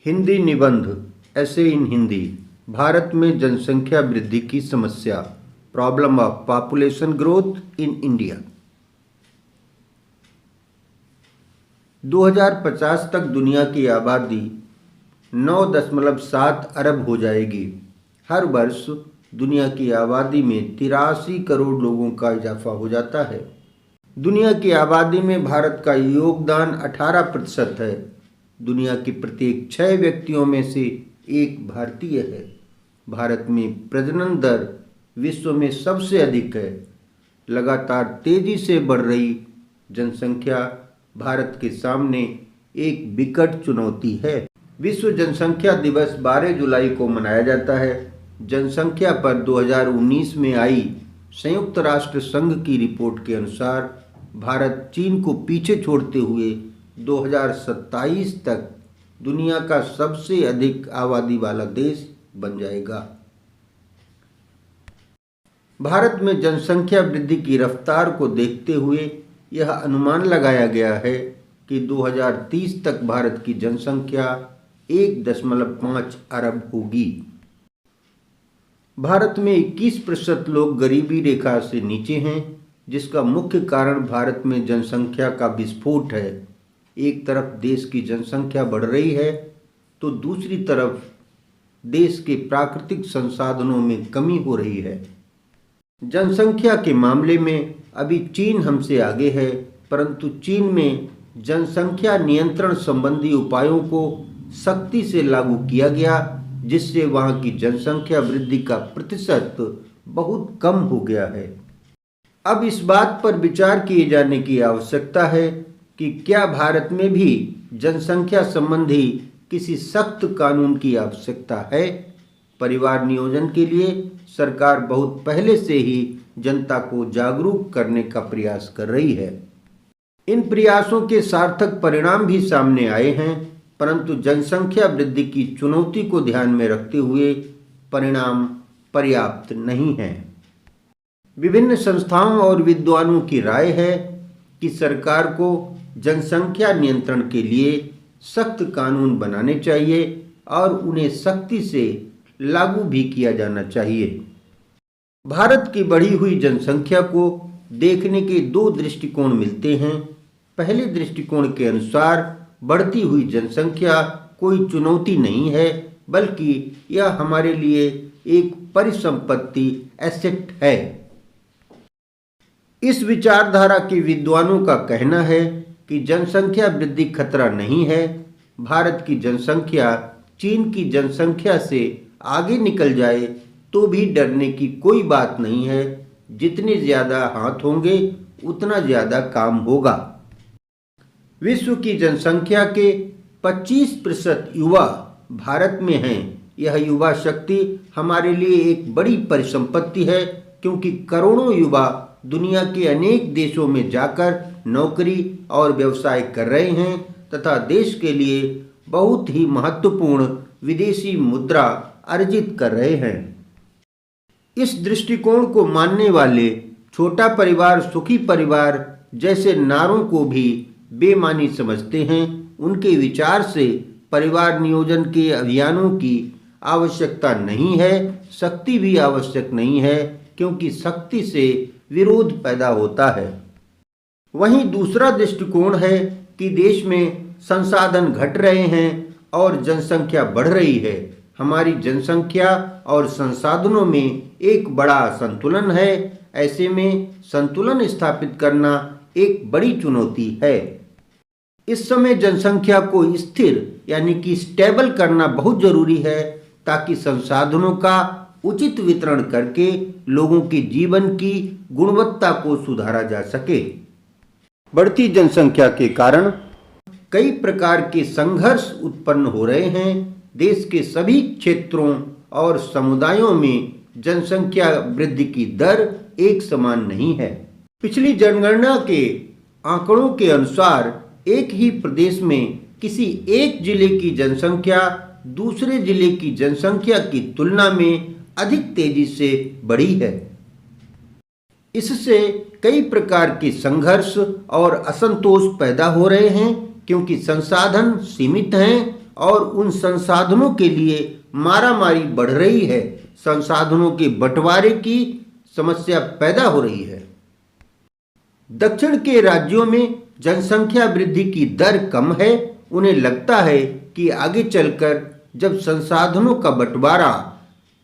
हिंदी निबंध ऐसे इन हिंदी। भारत में जनसंख्या वृद्धि की समस्या, problem of population growth in India. 2050 तक दुनिया की आबादी 9.7 अरब हो जाएगी। हर वर्ष दुनिया की आबादी में 83 करोड़ लोगों का इजाफा हो जाता है। दुनिया की आबादी में भारत का योगदान 18% है। दुनिया के प्रत्येक 6 व्यक्तियों में से एक भारतीय है। भारत में प्रजनन दर विश्व में सबसे अधिक है। लगातार तेजी से बढ़ रही जनसंख्या भारत के सामने एक विकट चुनौती है। विश्व जनसंख्या दिवस 12 जुलाई को मनाया जाता है। जनसंख्या पर 2019 में आई संयुक्त राष्ट्र संघ की रिपोर्ट के अनुसार भारत चीन को पीछे छोड़ते हुए 2027 तक दुनिया का सबसे अधिक आबादी वाला देश बन जाएगा। भारत में जनसंख्या वृद्धि की रफ्तार को देखते हुए यह अनुमान लगाया गया है कि 2030 तक भारत की जनसंख्या 1.5 अरब होगी। भारत में 21% लोग गरीबी रेखा से नीचे हैं, जिसका मुख्य कारण भारत में जनसंख्या का विस्फोट है। एक तरफ देश की जनसंख्या बढ़ रही है तो दूसरी तरफ देश के प्राकृतिक संसाधनों में कमी हो रही है। जनसंख्या के मामले में अभी चीन हमसे आगे है, परंतु चीन में जनसंख्या नियंत्रण संबंधी उपायों को सख्ती से लागू किया गया, जिससे वहां की जनसंख्या वृद्धि का प्रतिशत बहुत कम हो गया है। अब इस बात पर विचार किए जाने की आवश्यकता है कि क्या भारत में भी जनसंख्या संबंधी किसी सख्त कानून की आवश्यकता है। परिवार नियोजन के लिए सरकार बहुत पहले से ही जनता को जागरूक करने का प्रयास कर रही है। इन प्रयासों के सार्थक परिणाम भी सामने आए हैं, परंतु जनसंख्या वृद्धि की चुनौती को ध्यान में रखते हुए परिणाम पर्याप्त नहीं हैं। विभिन्न संस्थाओं और विद्वानों की राय है कि सरकार को जनसंख्या नियंत्रण के लिए सख्त कानून बनाने चाहिए और उन्हें सख्ती से लागू भी किया जाना चाहिए। भारत की बढ़ी हुई जनसंख्या को देखने के 2 दृष्टिकोण मिलते हैं। पहले दृष्टिकोण के अनुसार बढ़ती हुई जनसंख्या कोई चुनौती नहीं है, बल्कि यह हमारे लिए एक परिसंपत्ति एसेट है। इस विचारधारा के विद्वानों का कहना है कि जनसंख्या वृद्धि खतरा नहीं है। भारत की जनसंख्या चीन की जनसंख्या से आगे निकल जाए तो भी डरने की कोई बात नहीं है। जितने ज्यादा हाथ होंगे उतना ज्यादा काम होगा। विश्व की जनसंख्या के 25% युवा भारत में हैं। यह युवा शक्ति हमारे लिए एक बड़ी परिसंपत्ति है, क्योंकि करोड़ों युवा दुनिया के अनेक देशों में जाकर नौकरी और व्यवसाय कर रहे हैं तथा देश के लिए बहुत ही महत्वपूर्ण विदेशी मुद्रा अर्जित कर रहे हैं। इस दृष्टिकोण को मानने वाले छोटा परिवार सुखी परिवार जैसे नारों को भी बेमानी समझते हैं। उनके विचार से परिवार नियोजन के अभियानों की आवश्यकता नहीं है, सख्ती भी आवश्यक नहीं है, क्योंकि सख्ती से विरोध पैदा होता है। वहीं दूसरा दृष्टिकोण है कि देश में संसाधन घट रहे हैं और जनसंख्या बढ़ रही है। हमारी जनसंख्या और संसाधनों में एक बड़ा असंतुलन है। ऐसे में संतुलन स्थापित करना एक बड़ी चुनौती है। इस समय जनसंख्या को स्थिर यानी कि स्टेबल करना बहुत जरूरी है, ताकि संसाधनों का उचित वितरण करके लोगों के जीवन की गुणवत्ता को सुधारा जा सके। बढ़ती जनसंख्या के कारण कई प्रकार के संघर्ष उत्पन्न हो रहे हैं। देश के सभी क्षेत्रों और समुदायों में जनसंख्या वृद्धि की दर एक समान नहीं है। पिछली जनगणना के आंकड़ों के अनुसार एक ही प्रदेश में किसी एक जिले की जनसंख्या दूसरे जिले की जनसंख्या की तुलना में अधिक तेजी से बढ़ी है। इससे कई प्रकार के संघर्ष और असंतोष पैदा हो रहे हैं, क्योंकि संसाधन सीमित हैं और उन संसाधनों के लिए मारामारी बढ़ रही है। संसाधनों के बंटवारे की समस्या पैदा हो रही है। दक्षिण के राज्यों में जनसंख्या वृद्धि की दर कम है। उन्हें लगता है कि आगे चलकर जब संसाधनों का बंटवारा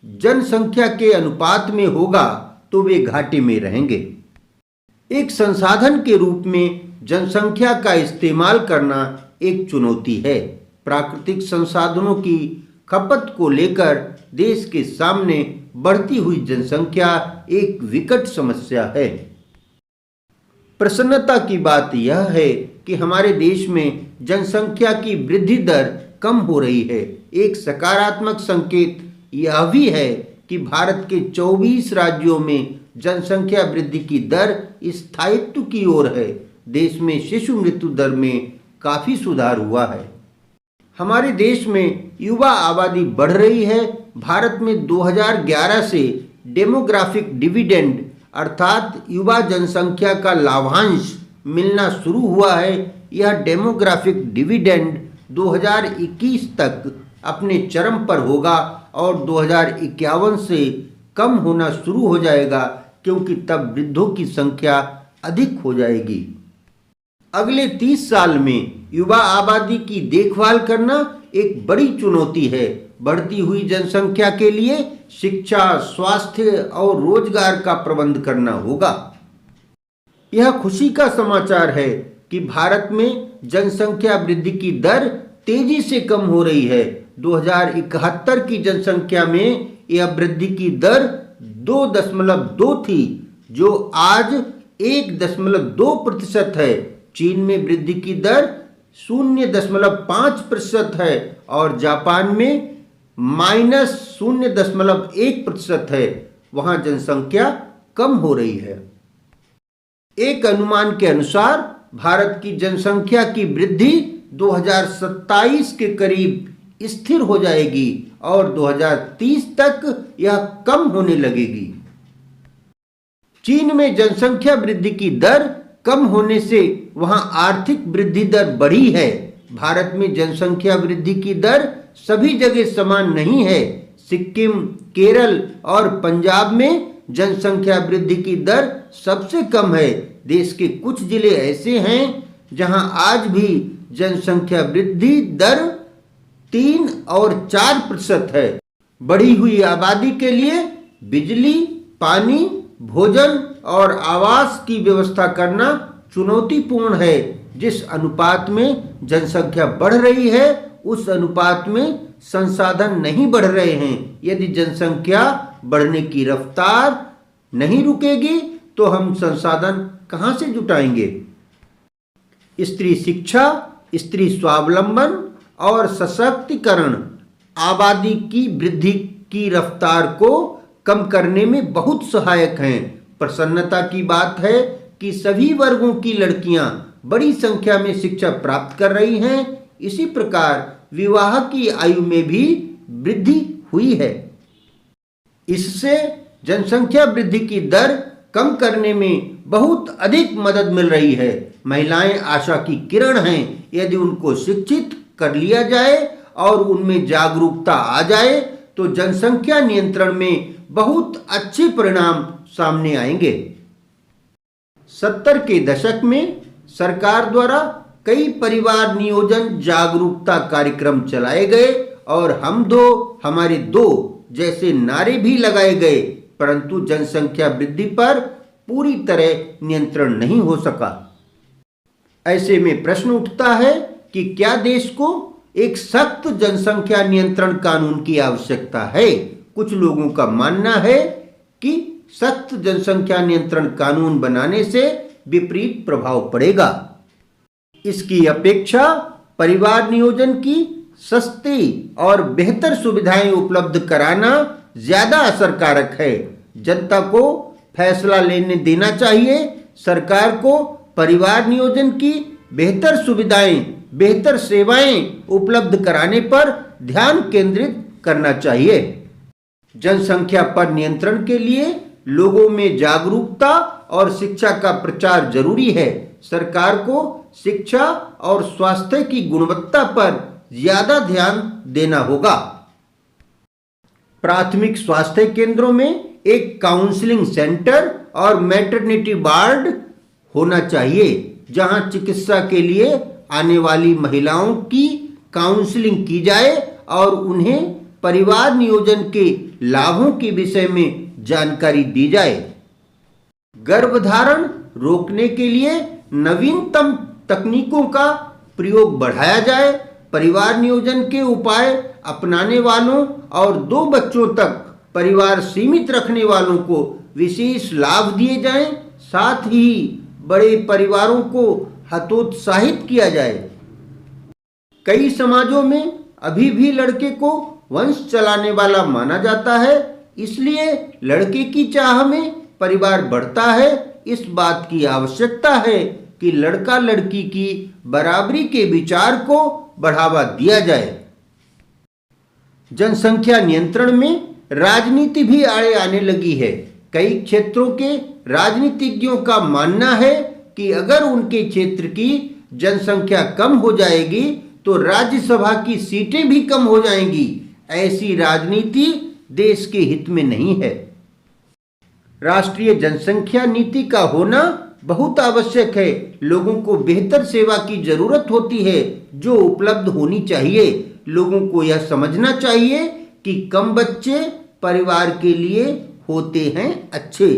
जनसंख्या के अनुपात में होगा तो वे घाटे में रहेंगे। एक संसाधन के रूप में जनसंख्या का इस्तेमाल करना एक चुनौती है। प्राकृतिक संसाधनों की खपत को लेकर देश के सामने बढ़ती हुई जनसंख्या एक विकट समस्या है। प्रसन्नता की बात यह है कि हमारे देश में जनसंख्या की वृद्धि दर कम हो रही है। एक सकारात्मक संकेत यह भी है कि भारत के 24 राज्यों में जनसंख्या वृद्धि की दर स्थायित्व की ओर है। देश में शिशु मृत्यु दर में काफी सुधार हुआ है। हमारे देश में युवा आबादी बढ़ रही है। भारत में 2011 से डेमोग्राफिक डिविडेंड अर्थात युवा जनसंख्या का लाभांश मिलना शुरू हुआ है। यह डेमोग्राफिक डिविडेंड 2021 तक अपने चरम पर होगा और 2051 से कम होना शुरू हो जाएगा, क्योंकि तब वृद्धों की संख्या अधिक हो जाएगी। अगले 30 साल में युवा आबादी की देखभाल करना एक बड़ी चुनौती है। बढ़ती हुई जनसंख्या के लिए शिक्षा, स्वास्थ्य और रोजगार का प्रबंध करना होगा। यह खुशी का समाचार है कि भारत में जनसंख्या वृद्धि की दर तेजी से कम हो रही है। 2071 की जनसंख्या में यह वृद्धि की दर 2.2 थी, जो आज 1.2% है। चीन में वृद्धि की दर 0.5% है और जापान में -0.1% है। वहां जनसंख्या कम हो रही है। एक अनुमान के अनुसार भारत की जनसंख्या की वृद्धि 2027 के करीब स्थिर हो जाएगी और 2030 तक यह कम होने लगेगी। चीन में जनसंख्या वृद्धि की दर कम होने से वहां आर्थिक वृद्धि दर बढ़ी है। भारत में जनसंख्या वृद्धि की दर सभी जगह समान नहीं है। सिक्किम, केरल और पंजाब में जनसंख्या वृद्धि की दर सबसे कम है। देश के कुछ जिले ऐसे हैं जहां आज भी जनसंख्या वृद्धि दर 3 और 4% है। बढ़ी हुई आबादी के लिए बिजली, पानी, भोजन और आवास की व्यवस्था करना चुनौतीपूर्ण है। जिस अनुपात में जनसंख्या बढ़ रही है, उस अनुपात में संसाधन नहीं बढ़ रहे हैं। यदि जनसंख्या बढ़ने की रफ्तार नहीं रुकेगी तो हम संसाधन कहां से जुटाएंगे? स्त्री शिक्षा, स्त्री स्वावलंबन और सशक्तिकरण आबादी की वृद्धि की रफ्तार को कम करने में बहुत सहायक हैं। प्रसन्नता की बात है कि सभी वर्गों की लड़कियां बड़ी संख्या में शिक्षा प्राप्त कर रही हैं। इसी प्रकार विवाह की आयु में भी वृद्धि हुई है। इससे जनसंख्या वृद्धि की दर कम करने में बहुत अधिक मदद मिल रही है। महिलाएं आशा की किरण हैं। यदि उनको शिक्षित कर लिया जाए और उनमें जागरूकता आ जाए तो जनसंख्या नियंत्रण में बहुत अच्छे परिणाम सामने आएंगे। 70 के दशक में सरकार द्वारा कई परिवार नियोजन जागरूकता कार्यक्रम चलाए गए और हम दो हमारे दो जैसे नारे भी लगाए गए, परंतु जनसंख्या वृद्धि पर पूरी तरह नियंत्रण नहीं हो सका। ऐसे में प्रश्न उठता है कि क्या देश को एक सख्त जनसंख्या नियंत्रण कानून की आवश्यकता है? कुछ लोगों का मानना है कि सख्त जनसंख्या नियंत्रण कानून बनाने से विपरीत प्रभाव पड़ेगा। इसकी अपेक्षा परिवार नियोजन की सस्ती और बेहतर सुविधाएं उपलब्ध कराना ज्यादा असरकारक है। जनता को फैसला लेने देना चाहिए। सरकार को परिवार नियोजन की बेहतर सुविधाएं, बेहतर सेवाएं उपलब्ध कराने पर ध्यान केंद्रित करना चाहिए। जनसंख्या पर नियंत्रण के लिए लोगों में जागरूकता और शिक्षा का प्रचार जरूरी है। सरकार को शिक्षा और स्वास्थ्य की गुणवत्ता पर ज्यादा ध्यान देना होगा। प्राथमिक स्वास्थ्य केंद्रों में एक काउंसलिंग सेंटर और मैटरनिटी वार्ड होना चाहिए, जहां चिकित्सा के लिए आने वाली महिलाओं की काउंसलिंग की जाए और उन्हें परिवार नियोजन के लाभों के विषय में जानकारी दी जाए। गर्भधारण रोकने के लिए नवीनतम तकनीकों का प्रयोग बढ़ाया जाए। परिवार नियोजन के उपाय अपनाने वालों और 2 बच्चों तक परिवार सीमित रखने वालों को विशेष लाभ दिए जाएं। साथ ही बड़े परिवारों को हतोत्साहित किया जाए। कई समाजों में अभी भी लड़के को वंश चलाने वाला माना जाता है, इसलिए लड़के की चाह में परिवार बढ़ता है। इस बात की आवश्यकता है कि लड़का लड़की की बराबरी के विचार को बढ़ावा दिया जाए। जनसंख्या नियंत्रण में राजनीति भी आड़े आने लगी है। कई क्षेत्रों के राजनीतिज्ञों का मानना है कि अगर उनके क्षेत्र की जनसंख्या कम हो जाएगी तो राज्यसभा की सीटें भी कम हो जाएंगी। ऐसी राजनीति देश के हित में नहीं है। राष्ट्रीय जनसंख्या नीति का होना बहुत आवश्यक है। लोगों को बेहतर सेवा की जरूरत होती है जो उपलब्ध होनी चाहिए। लोगों को यह समझना चाहिए कि कम बच्चे परिवार के लिए होते हैं अच्छे।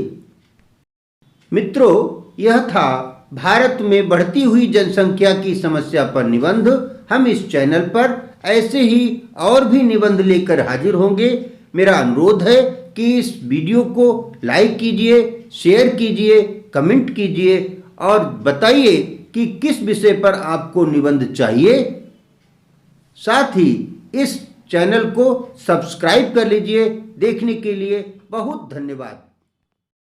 मित्रों, यह था भारत में बढ़ती हुई जनसंख्या की समस्या पर निबंध। हम इस चैनल पर ऐसे ही और भी निबंध लेकर हाजिर होंगे। मेरा अनुरोध है कि इस वीडियो को लाइक कीजिए, शेयर कीजिए, कमेंट कीजिए और बताइए कि किस विषय पर आपको निबंध चाहिए। साथ ही इस चैनल को सब्सक्राइब कर लीजिए। देखने के लिए बहुत धन्यवाद।